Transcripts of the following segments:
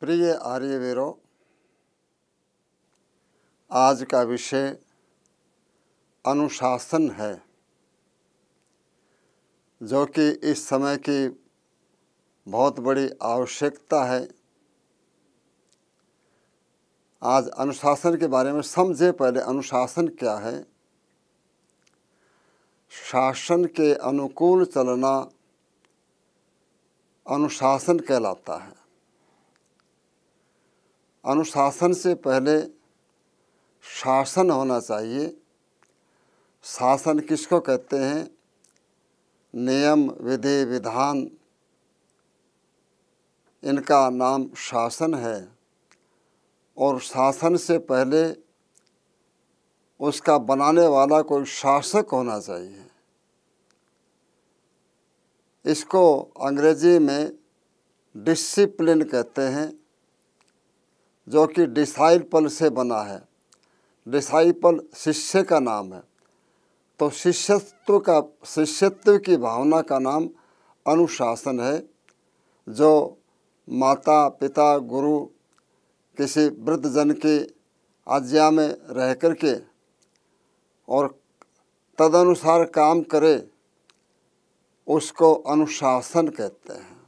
प्रिय आर्यवीरों, आज का विषय अनुशासन है, जो कि इस समय की बहुत बड़ी आवश्यकता है। आज अनुशासन के बारे में समझे। पहले अनुशासन क्या है। शासन के अनुकूल चलना अनुशासन कहलाता है। अनुशासन से पहले शासन होना चाहिए। शासन किसको कहते हैं? नियम, विधि, विधान, इनका नाम शासन है। और शासन से पहले उसका बनाने वाला कोई शासक होना चाहिए। इसको अंग्रेजी में डिसिप्लिन कहते हैं, जो कि डिसाइपल से बना है। डिसाइपल शिष्य का नाम है, तो शिष्यत्व की भावना का नाम अनुशासन है। जो माता पिता गुरु किसी वृद्धजन की आज्ञा में रह कर के और तदनुसार काम करे, उसको अनुशासन कहते हैं।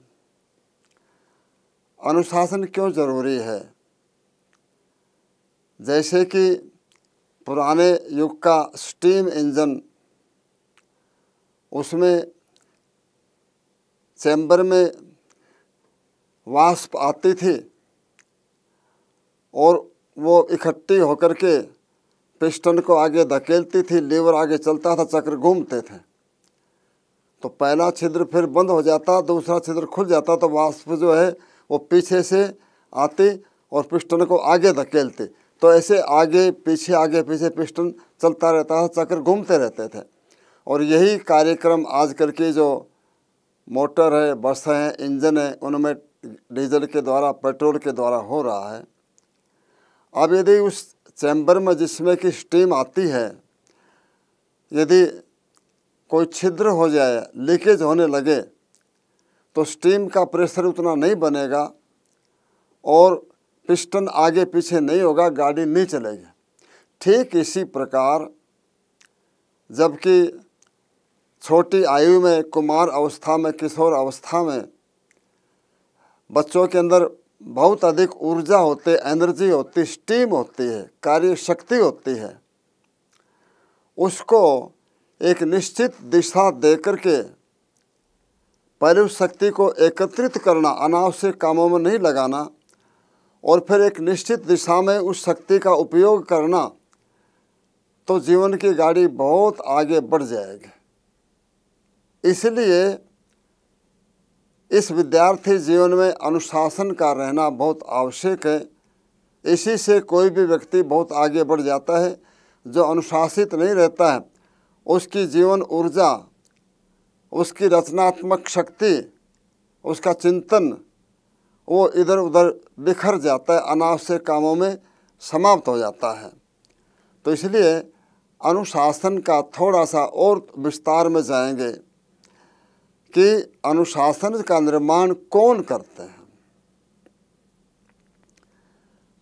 अनुशासन क्यों जरूरी है? जैसे कि पुराने युग का स्टीम इंजन, उसमें चैम्बर में वाष्प आती थी और वो इकट्ठी होकर के पिस्टन को आगे धकेलती थी, लीवर आगे चलता था, चक्र घूमते थे। तो पहला छिद्र फिर बंद हो जाता, दूसरा छिद्र खुल जाता, तो वाष्प जो है वो पीछे से आती और पिस्टन को आगे धकेलती। तो ऐसे आगे पीछे पिस्टन चलता रहता था, चक्र घूमते रहते थे। और यही कार्यक्रम आजकल की जो मोटर है, बस हैं, इंजन है, उनमें डीजल के द्वारा, पेट्रोल के द्वारा हो रहा है। अब यदि उस चैम्बर में जिसमें कि स्टीम आती है, यदि कोई छिद्र हो जाए, लीकेज होने लगे, तो स्टीम का प्रेशर उतना नहीं बनेगा और पिस्टन आगे पीछे नहीं होगा, गाड़ी नहीं चलेगी। ठीक इसी प्रकार जबकि छोटी आयु में, कुमार अवस्था में, किशोर अवस्था में बच्चों के अंदर बहुत अधिक ऊर्जा होती, एनर्जी होती, स्टीम होती है, कार्य शक्ति होती है। उसको एक निश्चित दिशा दे करके पहले उस शक्ति को एकत्रित करना, अनावश्यक कामों में नहीं लगाना, और फिर एक निश्चित दिशा में उस शक्ति का उपयोग करना, तो जीवन की गाड़ी बहुत आगे बढ़ जाएगी। इसलिए इस विद्यार्थी जीवन में अनुशासन का रहना बहुत आवश्यक है। इसी से कोई भी व्यक्ति बहुत आगे बढ़ जाता है। जो अनुशासित नहीं रहता है, उसकी जीवन ऊर्जा, उसकी रचनात्मक शक्ति, उसका चिंतन, वो इधर उधर बिखर जाता है, अनावश्यक कामों में समाप्त हो जाता है। तो इसलिए अनुशासन का थोड़ा सा और विस्तार में जाएंगे कि अनुशासन का निर्माण कौन करते हैं।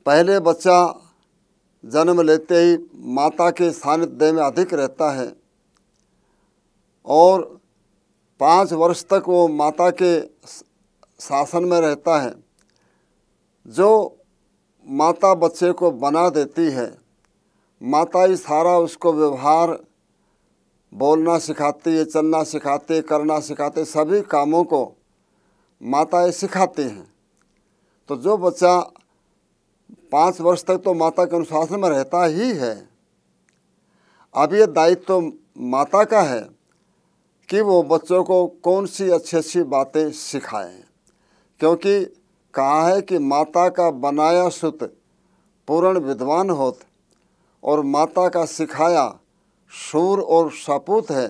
पहले बच्चा जन्म लेते ही माता के सानिध्य में अधिक रहता है और 5 वर्ष तक वो माता के शासन में रहता है। जो माता बच्चे को बना देती है, माता ही सारा उसको व्यवहार, बोलना सिखाती है, चलना सिखाती है, करना सिखाते, सभी कामों को माताएं सिखाती हैं। तो जो बच्चा 5 वर्ष तक तो माता के अनुशासन में रहता ही है। अब ये दायित्व तो माता का है कि वो बच्चों को कौन सी अच्छी बातें सिखाएं, क्योंकि कहा है कि माता का बनाया सुत पूर्ण विद्वान होत, और माता का सिखाया शूर और सपूत है।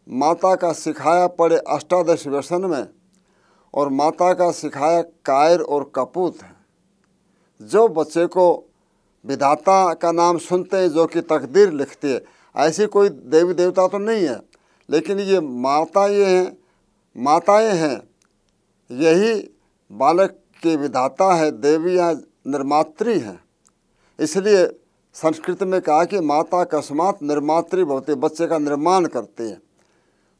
माता का सिखाया पड़े 18 व्यसन में, और माता का सिखाया कायर और कपूत है। जो बच्चे को विधाता का नाम सुनते हैं, जो कि तकदीर लिखती है, ऐसी कोई देवी देवता तो नहीं है, लेकिन ये माताएं हैं। यही बालक की विधाता है, देवियाँ निर्मात्री हैं। इसलिए संस्कृत में कहा कि माता कस्मात् निर्मात्री भवति, बच्चे का निर्माण करती है।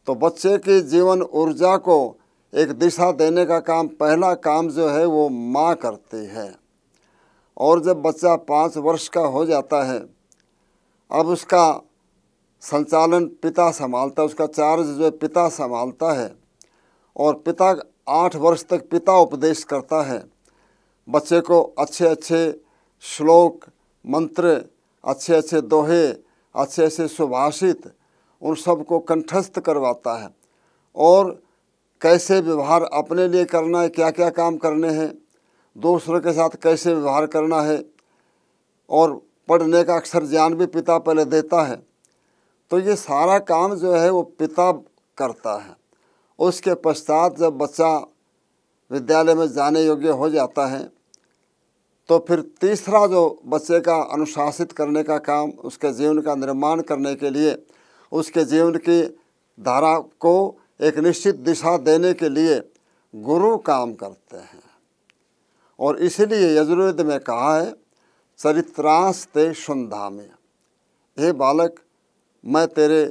तो बच्चे की जीवन ऊर्जा को एक दिशा देने का काम, पहला काम जो है वो माँ करती है। और जब बच्चा 5 वर्ष का हो जाता है, अब उसका संचालन पिता संभालता है, उसका चार्ज जो है पिता संभालता है। और पिता 8 वर्ष तक पिता उपदेश करता है, बच्चे को अच्छे अच्छे श्लोक, मंत्र, अच्छे अच्छे दोहे, अच्छे अच्छे सुभाषित, उन सब को कंठस्थ करवाता है। और कैसे व्यवहार अपने लिए करना है, क्या क्या काम करने हैं, दूसरों के साथ कैसे व्यवहार करना है, और पढ़ने का अक्षर ज्ञान भी पिता पहले देता है। तो ये सारा काम जो है वो पिता करता है। उसके पश्चात जब बच्चा विद्यालय में जाने योग्य हो जाता है, तो फिर तीसरा जो बच्चे का अनुशासित करने का काम, उसके जीवन का निर्माण करने के लिए, उसके जीवन की धारा को एक निश्चित दिशा देने के लिए गुरु काम करते हैं। और इसलिए यजुर्वेद में कहा है, चरित्रास्ते शुन्धामि, हे बालक, मैं तेरे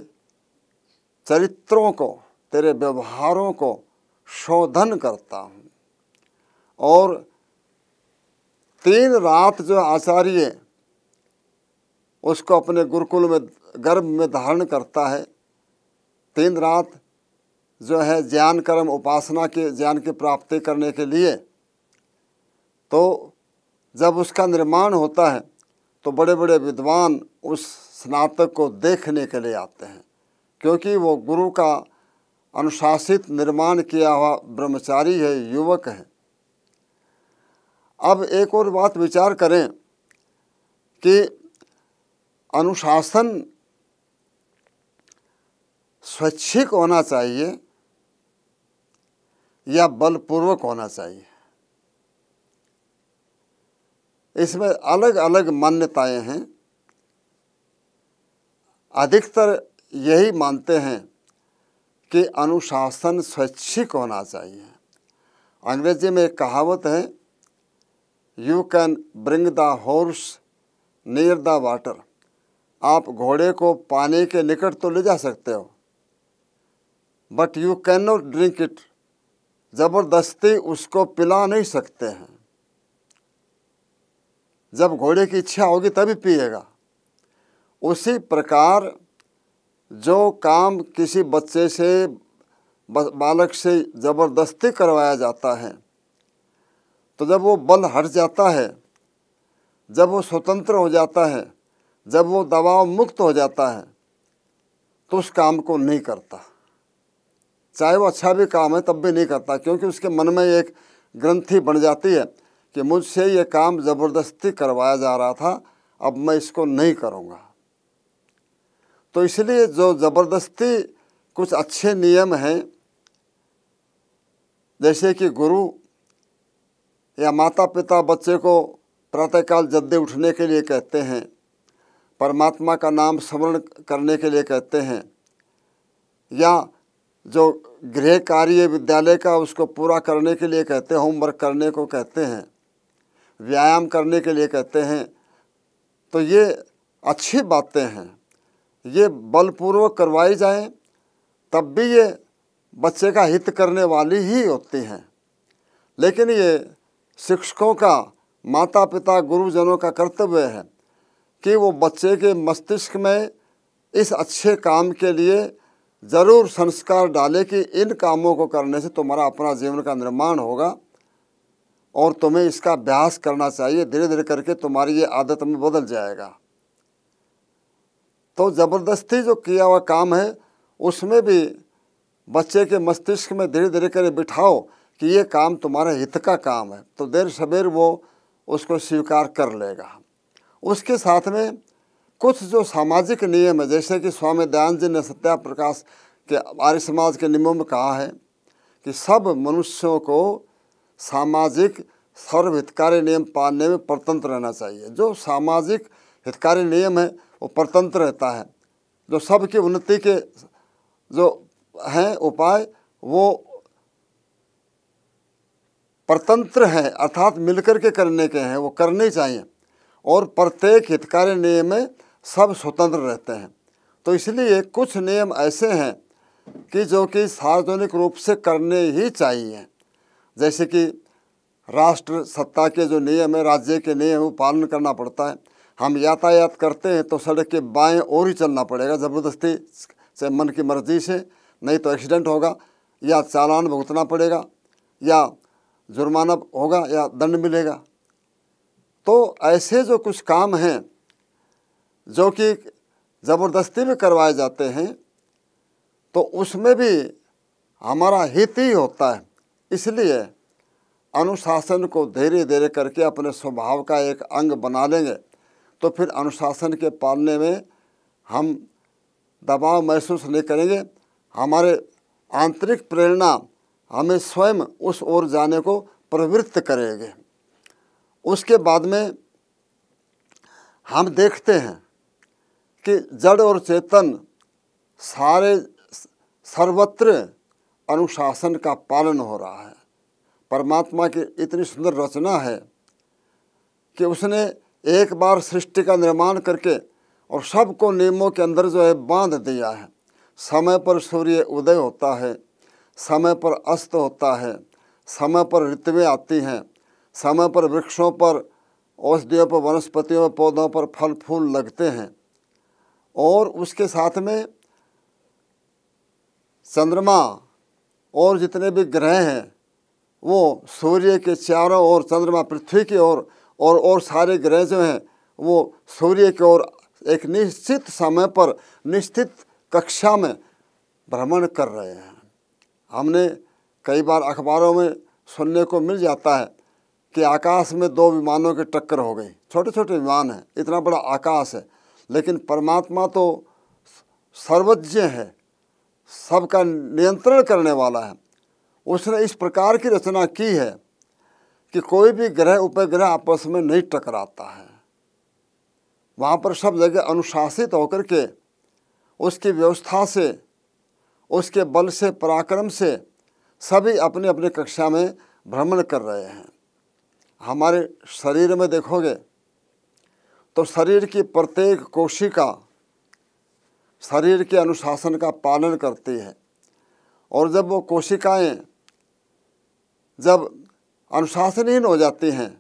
चरित्रों को, तेरे व्यवहारों को शोधन करता हूँ। और 3 रात जो आचार्य उसको अपने गुरुकुल में गर्भ में धारण करता है, 3 रात जो है ज्ञान कर्म उपासना के ज्ञान की प्राप्ति करने के लिए, तो जब उसका निर्माण होता है तो बड़े बड़े विद्वान उस स्नातक को देखने के लिए आते हैं, क्योंकि वो गुरु का अनुशासित निर्माण किया हुआ ब्रह्मचारी है, युवक है। अब एक और बात विचार करें कि अनुशासन स्वैच्छिक होना चाहिए या बलपूर्वक होना चाहिए। इसमें अलग अलग मान्यताएं हैं। अधिकतर यही मानते हैं कि अनुशासन स्वैच्छिक होना चाहिए। अंग्रेजी में एक कहावत है, you can bring the horse near the water. आप घोड़े को पानी के निकट तो ले जा सकते हो, but you can not drink it. ज़बरदस्ती उसको पिला नहीं सकते हैं। जब घोड़े की इच्छा होगी तभी पिएगा। उसी प्रकार जो काम किसी बच्चे से, बालक से ज़बरदस्ती करवाया जाता है, तो जब वो बल हट जाता है, जब वो स्वतंत्र हो जाता है, जब वो दबाव मुक्त हो जाता है, तो उस काम को नहीं करता। चाहे वो अच्छा भी काम है तब भी नहीं करता, क्योंकि उसके मन में एक ग्रंथि बन जाती है कि मुझसे ये काम ज़बरदस्ती करवाया जा रहा था, अब मैं इसको नहीं करूँगा। तो इसलिए जो ज़बरदस्ती कुछ अच्छे नियम हैं, जैसे कि गुरु या माता पिता बच्चे को प्रातःकाल जल्दी उठने के लिए कहते हैं, परमात्मा का नाम स्मरण करने के लिए कहते हैं, या जो गृह कार्य विद्यालय का उसको पूरा करने के लिए कहते हैं, होमवर्क करने को कहते हैं, व्यायाम करने के लिए कहते हैं, तो ये अच्छी बातें हैं। ये बलपूर्वक करवाई जाएं तब भी ये बच्चे का हित करने वाली ही होती हैं। लेकिन ये शिक्षकों का, माता पिता, गुरुजनों का कर्तव्य है कि वो बच्चे के मस्तिष्क में इस अच्छे काम के लिए ज़रूर संस्कार डाले कि इन कामों को करने से तुम्हारा अपना जीवन का निर्माण होगा और तुम्हें इसका अभ्यास करना चाहिए। धीरे धीरे करके तुम्हारी ये आदत में बदल जाएगा। तो ज़बरदस्ती जो किया हुआ काम है उसमें भी बच्चे के मस्तिष्क में धीरे धीरे करके बिठाओ कि ये काम तुम्हारे हित का काम है, तो देर सवेर वो उसको स्वीकार कर लेगा। उसके साथ में कुछ जो सामाजिक नियम है, जैसे कि स्वामी दयानंद जी ने सत्याप्रकाश के आर्य समाज के नियमों में कहा है कि सब मनुष्यों को सामाजिक सर्वहितकारी नियम पालने में परतंत्र रहना चाहिए। जो सामाजिक हितकारी नियम है वो परतंत्र रहता है। जो सबकी उन्नति के जो हैं उपाय वो परतंत्र हैं अर्थात मिलकर के करने के हैं, वो करने चाहिए। और प्रत्येक हितकारी नियम में सब स्वतंत्र रहते हैं। तो इसलिए कुछ नियम ऐसे हैं कि जो कि सार्वजनिक रूप से करने ही चाहिए। जैसे कि राष्ट्र सत्ता के जो नियम है, राज्य के नियम, वो पालन करना पड़ता है। हम यातायात करते हैं तो सड़क के बाएं ओर ही चलना पड़ेगा ज़बरदस्ती से, मन की मर्जी से, नहीं तो एक्सीडेंट होगा या चालान भुगतना पड़ेगा या जुर्माना होगा या दंड मिलेगा। तो ऐसे जो कुछ काम हैं जो कि ज़बरदस्ती में करवाए जाते हैं तो उसमें भी हमारा हित ही होता है। इसलिए अनुशासन को धीरे धीरे करके अपने स्वभाव का एक अंग बना लेंगे तो फिर अनुशासन के पालने में हम दबाव महसूस नहीं करेंगे। हमारे आंतरिक प्रेरणा हमें स्वयं उस ओर जाने को प्रवृत्त करेंगे। उसके बाद में हम देखते हैं कि जड़ और चेतन सारे सर्वत्र अनुशासन का पालन हो रहा है। परमात्मा की इतनी सुंदर रचना है कि उसने एक बार सृष्टि का निर्माण करके और सबको नियमों के अंदर जो है बांध दिया है। समय पर सूर्य उदय होता है, समय पर अस्त होता है, समय पर ऋतुएं आती हैं, समय पर वृक्षों पर, औषधियों पर, वनस्पतियों पर, पौधों पर फल फूल लगते हैं। और उसके साथ में चंद्रमा और जितने भी ग्रह हैं वो सूर्य के चारों ओर, चंद्रमा पृथ्वी की ओर और सारे ग्रह जो हैं वो सूर्य की ओर एक निश्चित समय पर निश्चित कक्षा में भ्रमण कर रहे हैं। हमने कई बार अखबारों में सुनने को मिल जाता है कि आकाश में 2 विमानों की टक्कर हो गई। छोटे छोटे विमान हैं, इतना बड़ा आकाश है, लेकिन परमात्मा तो सर्वज्ञ है, सबका नियंत्रण करने वाला है। उसने इस प्रकार की रचना की है कि कोई भी ग्रह उपग्रह आपस में नहीं टकराता है। वहाँ पर सब जगह अनुशासित होकर के उसकी व्यवस्था से, उसके बल से, पराक्रम से सभी अपने अपने कक्षा में भ्रमण कर रहे हैं। हमारे शरीर में देखोगे तो शरीर की प्रत्येक कोशिका शरीर के अनुशासन का पालन करती है। और जब वो कोशिकाएं जब अनुशासनहीन हो जाती हैं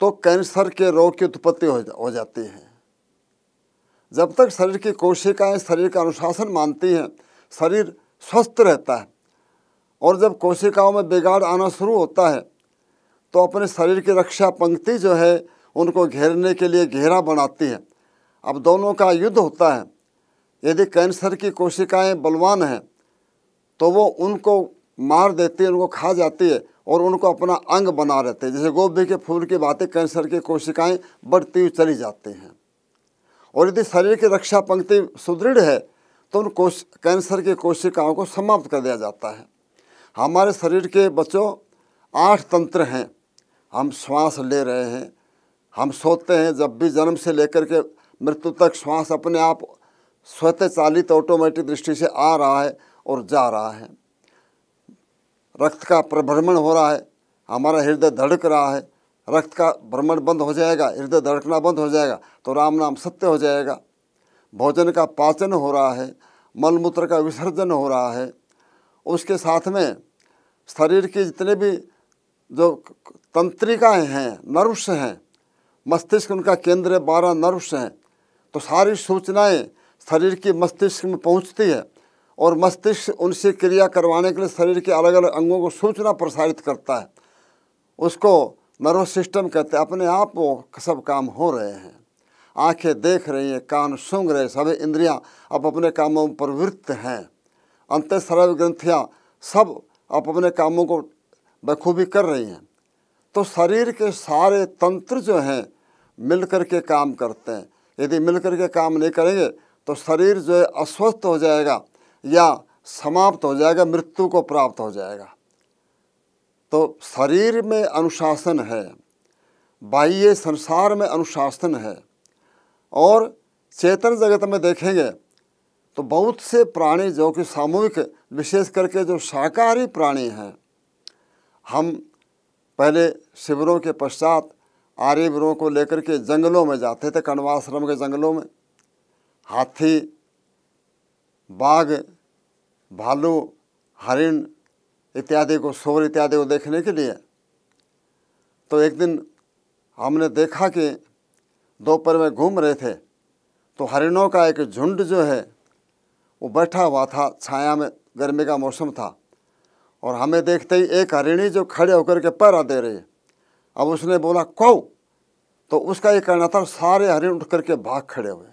तो कैंसर के रोग की उत्पत्ति हो जाती है। जब तक शरीर की कोशिकाएं शरीर का अनुशासन मानती हैं, शरीर स्वस्थ रहता है। और जब कोशिकाओं में बिगाड़ आना शुरू होता है तो अपने शरीर की रक्षा पंक्ति जो है उनको घेरने के लिए घेरा बनाती है। अब दोनों का युद्ध होता है। यदि कैंसर की कोशिकाएं बलवान हैं तो वो उनको मार देती है, उनको खा जाती है और उनको अपना अंग बना रहते हैं। जैसे गोभी के फूल की बातें कैंसर की कोशिकाएं बढ़ती हुई चली जाती हैं। और यदि शरीर की रक्षा पंक्ति सुदृढ़ है तो उन कैंसर की कोशिकाओं को समाप्त कर दिया जाता है। हमारे शरीर के बच्चों 8 तंत्र हैं। हम श्वास ले रहे हैं, हम सोते हैं, जब भी जन्म से लेकर के मृत्यु तक श्वास अपने आप स्वतः चालित ऑटोमेटिक दृष्टि से आ रहा है और जा रहा है। रक्त का प्रभ्रमण हो रहा है, हमारा हृदय धड़क रहा है। रक्त का भ्रमण बंद हो जाएगा, हृदय धड़कना बंद हो जाएगा तो राम नाम सत्य हो जाएगा। भोजन का पाचन हो रहा है, मलमूत्र का विसर्जन हो रहा है। उसके साथ में शरीर की जितने भी जो तंत्रिकाएँ हैं, नर्व्स हैं, मस्तिष्क उनका केंद्र 12 नर्व्स हैं, तो सारी सूचनाएं शरीर की मस्तिष्क में पहुंचती है और मस्तिष्क उनसे क्रिया करवाने के लिए शरीर के अलग अलग अंगों को सूचना प्रसारित करता है। उसको नर्वस सिस्टम कहते हैं। अपने आप वो सब काम हो रहे हैं। आंखें देख रही हैं, कान सूंघ रहे, सभी इंद्रियां अब अपने कामों में प्रवृत्त हैं। अंतःस्रावी ग्रंथियाँ सब अब अपने कामों को बखूबी कर रही हैं। तो शरीर के सारे तंत्र जो हैं मिल कर के काम करते हैं। यदि मिल कर के काम नहीं करेंगे तो शरीर जो है अस्वस्थ हो जाएगा या समाप्त हो जाएगा, मृत्यु को प्राप्त हो जाएगा। तो शरीर में अनुशासन है, बाह्य संसार में अनुशासन है। और चेतन जगत में देखेंगे तो बहुत से प्राणी जो कि सामूहिक, विशेष करके जो शाकाहारी प्राणी हैं, हम पहले शिविरों के पश्चात आर्यवीरों को लेकर के जंगलों में जाते थे, कण्वाश्रम के जंगलों में। हाथी, बाघ, भालू, हरिण इत्यादि को, सूर इत्यादि को देखने के लिए। तो एक दिन हमने देखा कि दोपहर में घूम रहे थे तो हरिणों का एक झुंड जो है वो बैठा हुआ था छाया में, गर्मी का मौसम था, और हमें देखते ही एक हरिणी जो खड़े होकर के पहरा दे रही है। अब उसने बोला कौ, तो उसका ये कहना था सारे हरिण उठ करके भाग खड़े हुए।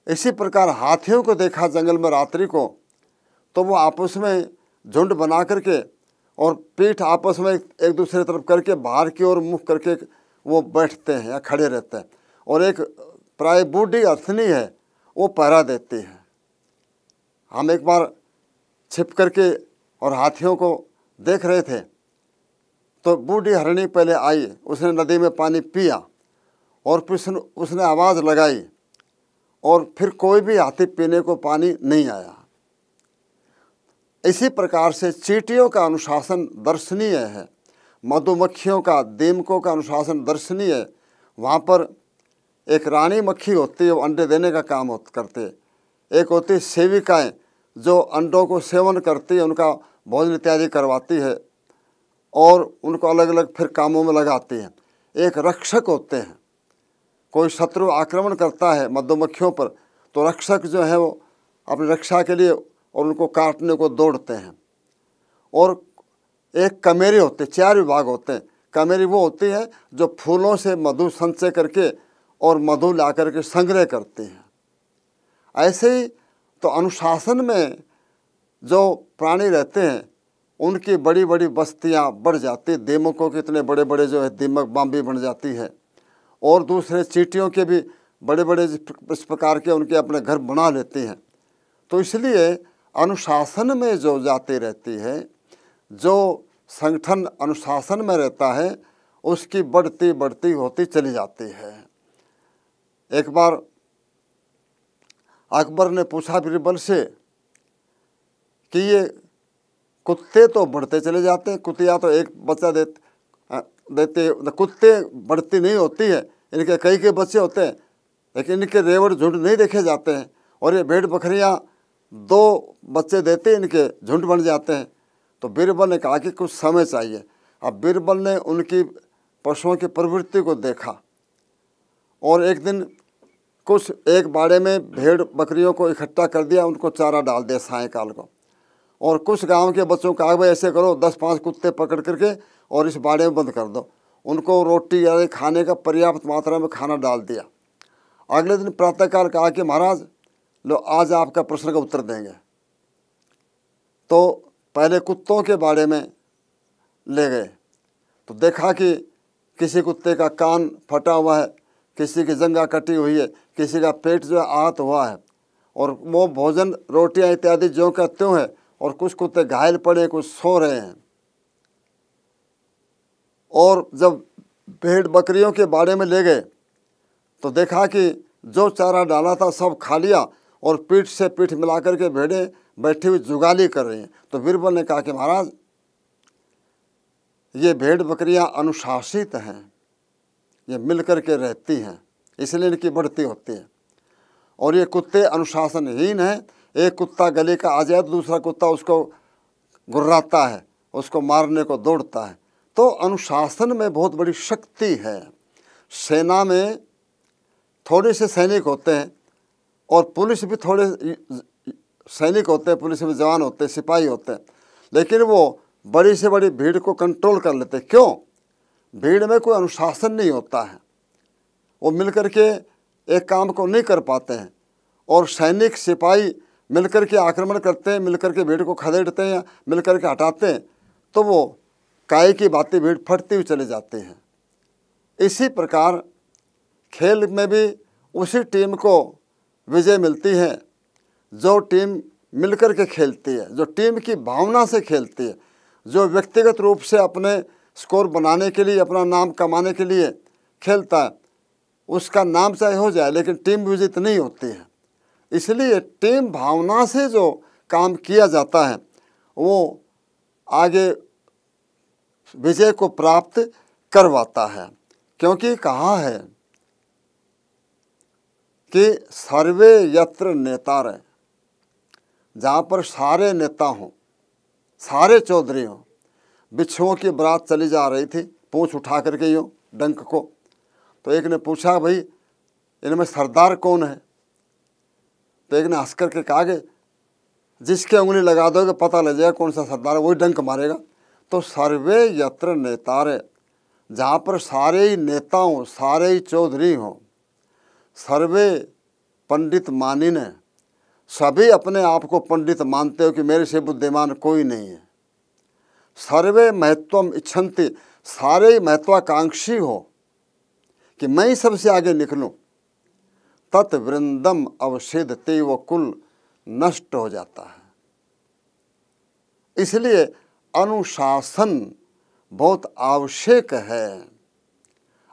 इसी प्रकार हाथियों को देखा जंगल में रात्रि को, तो वो आपस में झुंड बना करके और पीठ आपस में एक दूसरे तरफ करके बाहर की ओर मुख करके वो बैठते हैं या खड़े रहते हैं, और एक प्राय बूढ़ी अर्थनी है वो पहरा देती है। हम एक बार छिप करके और हाथियों को देख रहे थे, तो बूढ़ी हरिणी पहले आई, उसने नदी में पानी पिया और फिर उसने आवाज़ लगाई, और फिर कोई भी हाथी पीने को पानी नहीं आया। इसी प्रकार से चींटियों का अनुशासन दर्शनीय है, मधुमक्खियों का, दीमकों का अनुशासन दर्शनीय है। वहाँ पर एक रानी मक्खी होती है, वो अंडे देने का काम करते। एक होती है सेविकाएँ जो अंडों को सेवन करती है, उनका भोजन इत्यादि करवाती है और उनको अलग अलग फिर कामों में लगाती है। एक रक्षक होते हैं, कोई शत्रु आक्रमण करता है मधुमक्खियों पर, तो रक्षक जो है वो अपनी रक्षा के लिए और उनको काटने को दौड़ते हैं। और एक कमेरी होते, 4 विभाग होते हैं। कमेरी वो होती है जो फूलों से मधु संचय करके और मधु ला करके संग्रह करती हैं। ऐसे ही तो अनुशासन में जो प्राणी रहते हैं उनकी बड़ी बड़ी बस्तियां बढ़ जाती, दीमकों के इतने बड़े बड़े जो है दीमक बाम्बी बन जाती है, और दूसरे चींटियों के भी बड़े बड़े इस प्रकार के उनके अपने घर बना लेती हैं। तो इसलिए अनुशासन में जो जाती रहती है, जो संगठन अनुशासन में रहता है, उसकी बढ़ती बढ़ती होती चली जाती है। एक बार अकबर ने पूछा बीरबल से कि ये कुत्ते तो बढ़ते चले जाते हैं, कुतिया तो एक बच्चा देते, कुत्ते बढ़ती नहीं होती है, इनके कई बच्चे होते हैं, लेकिन इनके रेवड़ झुंड नहीं देखे जाते हैं। और ये भेड़ बकरियां 2 बच्चे देते हैं, इनके झुंड बन जाते हैं। तो बीरबल ने कहा कि कुछ समय चाहिए। अब बीरबल ने उनकी पशुओं की प्रवृत्ति को देखा, और एक दिन कुछ एक बाड़े में भेड़ बकरियों को इकट्ठा कर दिया, उनको चारा डाल दिया सायंकाल को, और कुछ गांव के बच्चों का भाई ऐसे करो 10-5 कुत्ते पकड़ करके और इस बाड़े में बंद कर दो, उनको रोटी या खाने का पर्याप्त मात्रा में खाना डाल दिया। अगले दिन प्रातःकाल कहा कि महाराज लो आज आपका प्रश्न का उत्तर देंगे। तो पहले कुत्तों के बाड़े में ले गए, तो देखा कि किसी कुत्ते का कान फटा हुआ है, किसी की जंघा कटी हुई है, किसी का पेट जो है आहत हुआ है, और वो भोजन रोटियां इत्यादि जो का त्यों है, और कुछ कुत्ते घायल पड़े, कुछ सो रहे हैं। और जब भेड़ बकरियों के बाड़े में ले गए तो देखा कि जो चारा डाला था सब खा लिया, और पीठ से पीठ मिलाकर के भेड़ें बैठी हुई जुगाली कर रही हैं। तो बीरबल ने कहा कि महाराज ये भेड़ बकरियां अनुशासित हैं, ये मिल कर के रहती हैं, इसलिए इनकी बढ़ती होती है। और ये कुत्ते अनुशासनहीन हैं, एक कुत्ता गले का आ जाए तो दूसरा कुत्ता उसको गुर्राता है, उसको मारने को दौड़ता है। तो अनुशासन में बहुत बड़ी शक्ति है। सेना में थोड़े से सैनिक होते हैं, और पुलिस भी थोड़े सैनिक होते हैं, पुलिस में जवान होते हैं, सिपाही होते हैं, लेकिन वो बड़ी से बड़ी भीड़ को कंट्रोल कर लेते हैं। क्यों? भीड़ में कोई अनुशासन नहीं होता है, वो मिलकर के एक काम को नहीं कर पाते हैं, और सैनिक सिपाही मिलकर के आक्रमण करते हैं, मिलकर के भीड़ को खदेड़ते हैं, मिलकर के हटाते हैं, तो वो काय की बातें भीड़ फटती हुई चली जाती हैं। इसी प्रकार खेल में भी उसी टीम को विजय मिलती है जो टीम मिलकर के खेलती है, जो टीम की भावना से खेलती है, जो व्यक्तिगत रूप से अपने स्कोर बनाने के लिए, अपना नाम कमाने के लिए खेलता है, उसका नाम चाहे हो जाए लेकिन टीम विजित नहीं होती है। इसलिए टीम भावना से जो काम किया जाता है वो आगे विजय को प्राप्त करवाता है। क्योंकि कहा है कि सर्वे यत्र नेतार, जहाँ पर सारे नेता हों, सारे चौधरी हों। बिच्छुओं की बारात चली जा रही थी, पूंछ उठा करके यूँ डंक को, तो एक ने पूछा भाई इनमें सरदार कौन है? तो एक ने हंस करके कहा कि जिसके उंगली लगा दोगे पता लग जाएगा कौन सा सरदार है, वही डंक मारेगा। तो सर्वे यत्र नेतारे, जहाँ पर सारे ही नेता हों, सारे ही चौधरी हों, सर्वे पंडित मानिने, सभी अपने आप को पंडित मानते हो कि मेरे से बुद्धिमान कोई नहीं है। सर्वे महत्वम इच्छन्ति, सारे ही महत्वाकांक्षी हो कि मैं ही सबसे आगे निकलूं। तत् वृंदम अवशेदते, वो कुल नष्ट हो जाता है। इसलिए अनुशासन बहुत आवश्यक है।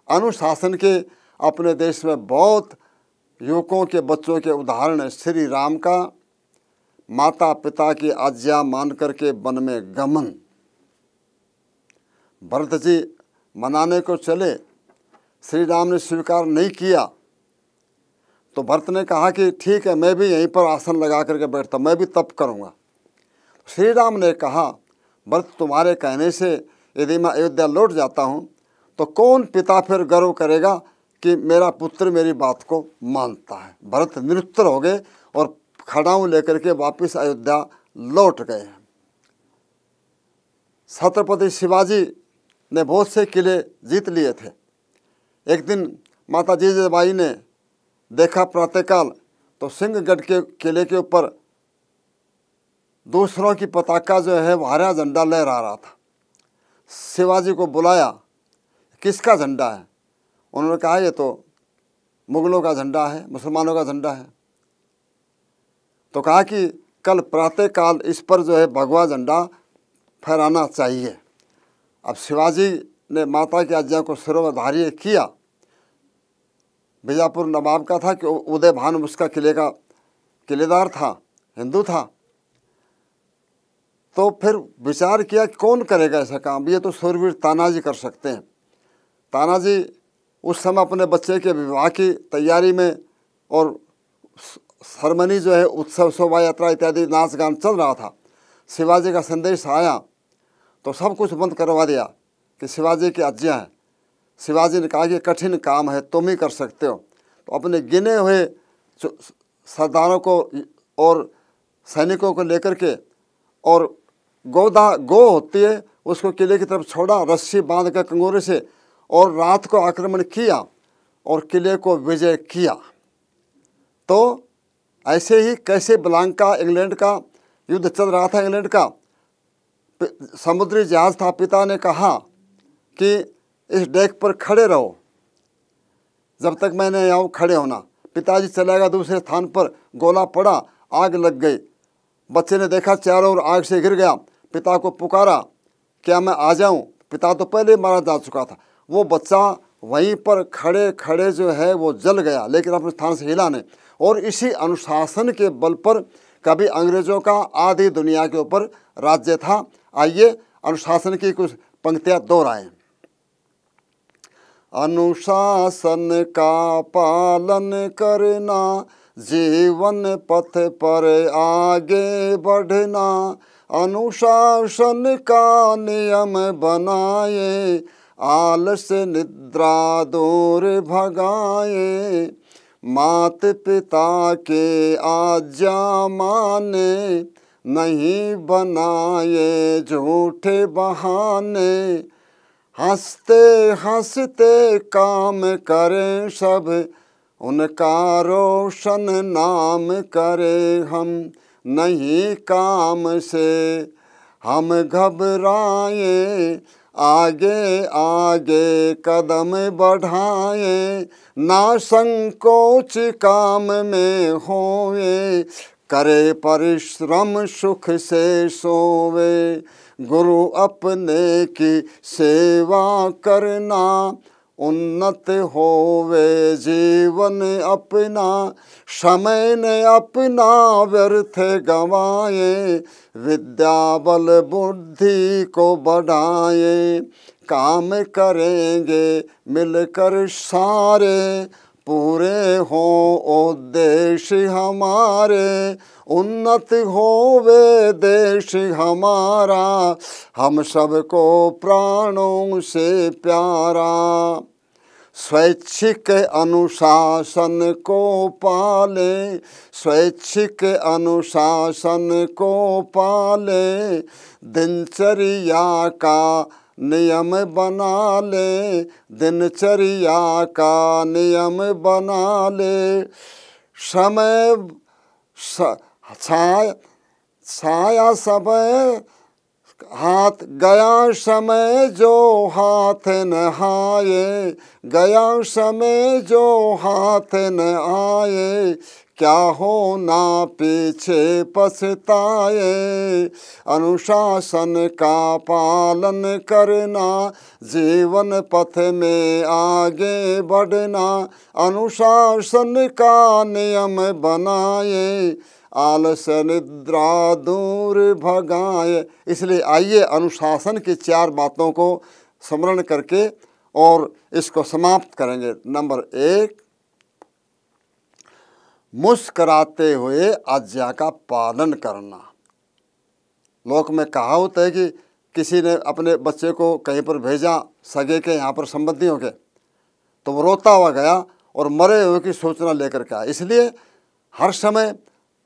अनुशासन के अपने देश में बहुत युवकों के बच्चों के उदाहरण है। श्री राम का माता पिता की आज्ञा मान करके वन में गमन। भरत जी मनाने को चले, श्री राम ने स्वीकार नहीं किया, तो भरत ने कहा कि ठीक है, मैं भी यहीं पर आसन लगा करके बैठता, मैं भी तप करूँगा। श्री राम ने कहा, भरत तुम्हारे कहने से यदि मैं अयोध्या लौट जाता हूँ तो कौन पिता फिर गर्व करेगा कि मेरा पुत्र मेरी बात को मानता है। भरत निरुत्तर हो गए और खड़ाऊ लेकर के वापस अयोध्या लौट गए। छत्रपति शिवाजी ने बहुत से किले जीत लिए थे। एक दिन माता जीजाबाई ने देखा प्रातःकाल तो सिंहगढ़ के किले के ऊपर दूसरों की पताका जो है वो हरा झंडा लहरा रहा था। शिवाजी को बुलाया, किसका झंडा है? उन्होंने कहा ये तो मुगलों का झंडा है, मुसलमानों का झंडा है। तो कहा कि कल प्रातःकाल इस पर जो है भगवा झंडा फहराना चाहिए। अब शिवाजी ने माता की आज्ञा को शिरोधार्य किया। बीजापुर नवाब का था कि उदय भान उसका किले का किलेदार था, हिंदू था। तो फिर विचार किया कि कौन करेगा ऐसा काम, ये तो शूरवीर तानाजी कर सकते हैं। तानाजी उस समय अपने बच्चे के विवाह की तैयारी में और सरमनी जो है उत्सव शोभा यात्रा इत्यादि नाच गान चल रहा था। शिवाजी का संदेश आया तो सब कुछ बंद करवा दिया कि शिवाजी की आज्ञा है। शिवाजी ने कहा कि कठिन काम है, तुम ही कर सकते हो। तो अपने गिने हुए सरदारों को और सैनिकों को लेकर के और गो होती है उसको किले की तरफ छोड़ा, रस्सी बांध कर कंगोरे से, और रात को आक्रमण किया और किले को विजय किया। तो ऐसे ही कैसे ब्लांका इंग्लैंड का युद्ध चल रहा था, इंग्लैंड का समुद्री जहाज था। पिता ने कहा कि इस डेक पर खड़े रहो जब तक मैंने यहाँ खड़े होना। पिताजी चला गया दूसरे स्थान पर, गोला पड़ा, आग लग गई। बच्चे ने देखा चारों ओर आग से गिर गया। पिता को पुकारा, क्या मैं आ जाऊं? पिता तो पहले मारा जा चुका था। वो बच्चा वहीं पर खड़े खड़े जो है वो जल गया, लेकिन अपने स्थान से हिला नहीं। और इसी अनुशासन के बल पर कभी अंग्रेजों का आधी दुनिया के ऊपर राज्य था। आइए अनुशासन की कुछ पंक्तियां दोहराएं। अनुशासन का पालन करना, जीवन पथ पर आगे बढ़ना, अनुशासन का नियम बनाए, आलस निद्रा दूर भगाए, मात पिता के आज्ञा माने, नहीं बनाए झूठे बहाने, हंसते हंसते काम करें सब, उनका रोशन नाम करें हम, नहीं काम से हम घबराएं, आगे आगे कदम बढ़ाएं, ना संकोच काम में होए, करे परिश्रम सुख से सोवे, गुरु अपने की सेवा करना, उन्नत होवे जीवन अपना, समय ने अपना व्यर्थ गंवाए, विद्या बल बुद्धि को बढ़ाए, काम करेंगे मिलकर सारे, पूरे हो उद्देश्य हमारे, उन्नत होवे देश हमारा, हम सबको प्राणों से प्यारा। स्वैच्छिक अनुशासन को पाले, स्वैच्छिक अनुशासन को पाले, दिनचर्या का नियम बना ले, दिनचर्या का नियम बना ले। समय छाया समय हाथ गया, समय जो हाथ नहाए, गया समय जो हाथ न आए, क्या हो ना पीछे पछताए, अनुशासन का पालन करना, जीवन पथ में आगे बढ़ना, अनुशासन का नियम बनाए, आलस निद्रा दूर भगाए। इसलिए आइए अनुशासन की 4 बातों को स्मरण करके और इसको समाप्त करेंगे। नंबर 1, मुस्कराते हुए आज्ञा का पालन करना। लोक में कहावत है कि किसी ने अपने बच्चे को कहीं पर भेजा, सगे के यहाँ पर संबंधियों के, तो वो रोता हुआ गया और मरे हुए की सूचना लेकर के आया। इसलिए हर समय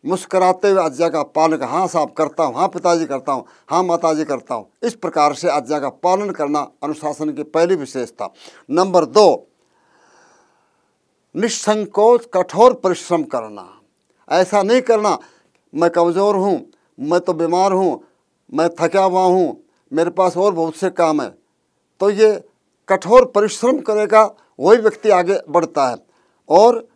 मुस्कराते हुए आज्ञा का पालन, हाँ साहब करता हूँ, हाँ पिताजी करता हूँ, हाँ माताजी करता हूँ, इस प्रकार से आज्ञा का पालन करना अनुशासन की पहली विशेषता। नंबर 2, निसंकोच कठोर परिश्रम करना। ऐसा नहीं करना मैं कमज़ोर हूँ, मैं तो बीमार हूँ, मैं थका हुआ हूँ, मेरे पास और बहुत से काम है। तो ये कठोर परिश्रम करेगा वही व्यक्ति आगे बढ़ता है। और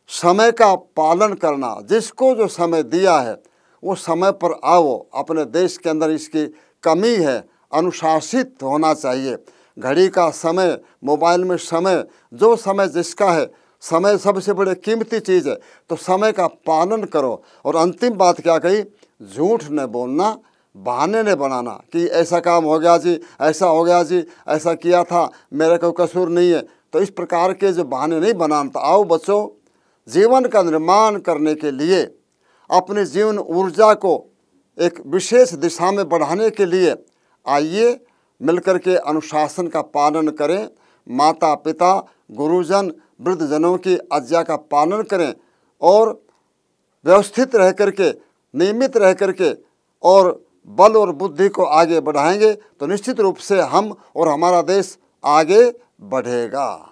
समय का पालन करना, जिसको जो समय दिया है वो समय पर आओ। अपने देश के अंदर इसकी कमी है, अनुशासित होना चाहिए। घड़ी का समय, मोबाइल में समय, जो समय जिसका है, समय सबसे बड़ी कीमती चीज़ है, तो समय का पालन करो। और अंतिम बात क्या कही, झूठ न बोलना, बहाने न बनाना कि ऐसा काम हो गया जी, ऐसा हो गया जी, ऐसा किया था, मेरा कोई कसूर नहीं है। तो इस प्रकार के जो बहाने नहीं बनाना। तो आओ बच्चों, जीवन का निर्माण करने के लिए, अपने जीवन ऊर्जा को एक विशेष दिशा में बढ़ाने के लिए आइए मिलकर के अनुशासन का पालन करें। माता पिता, गुरुजन, वृद्धजनों की आज्ञा का पालन करें और व्यवस्थित रह करके, नियमित रह करके और बल और बुद्धि को आगे बढ़ाएंगे तो निश्चित रूप से हम और हमारा देश आगे बढ़ेगा।